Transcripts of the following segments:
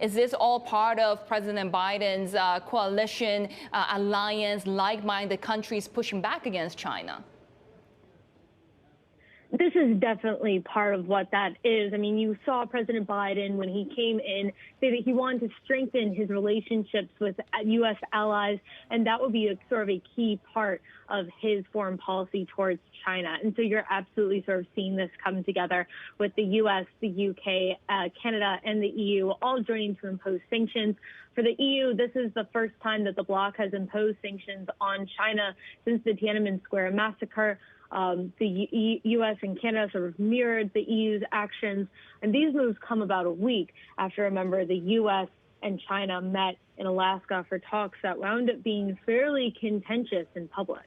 Is this all part of President Biden's coalition alliance, like-minded countries pushing back against China? This is definitely part of what that is. I mean, you saw President Biden when he came in say that he wanted to strengthen his relationships with U.S. allies, and that would be a sort of a key part of his foreign policy towards China. And so you're absolutely sort of seeing this come together with the U.S., the U.K., Canada, and the EU all joining to impose sanctions. For the EU, this is the first time that the bloc has imposed sanctions on China since the Tiananmen Square massacre. The U.S. and Canada sort of mirrored the EU's actions, and these moves come about a week after, remember, the U.S. and China met in Alaska for talks that wound up being fairly contentious in public.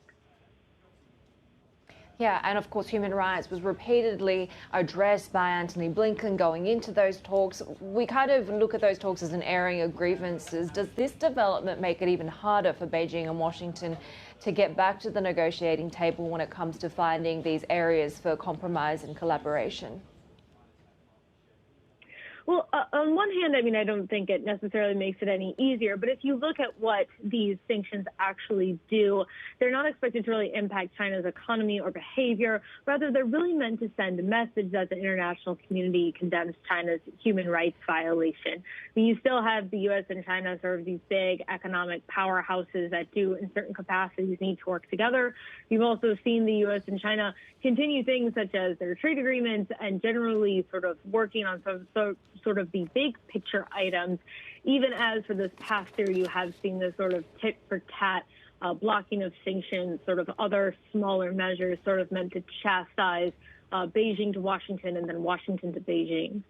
Yeah, and of course, human rights was repeatedly addressed by Antony Blinken going into those talks. We kind of look at those talks as an airing of grievances. Does this development make it even harder for Beijing and Washington to get back to the negotiating table when it comes to finding these areas for compromise and collaboration? Well, on one hand, I mean, I don't think it necessarily makes it any easier. But if you look at what these sanctions actually do, they're not expected to really impact China's economy or behavior. Rather, they're really meant to send a message that the international community condemns China's human rights violation. I mean, you still have the U.S. and China sort of these big economic powerhouses that do, in certain capacities, need to work together. You've also seen the U.S. and China continue things such as their trade agreements and generally sort of working on some sort of the big picture items, even as for this past year you have seen this sort of tit for tat blocking of sanctions, sort of other smaller measures sort of meant to chastise Beijing to Washington and then Washington to Beijing.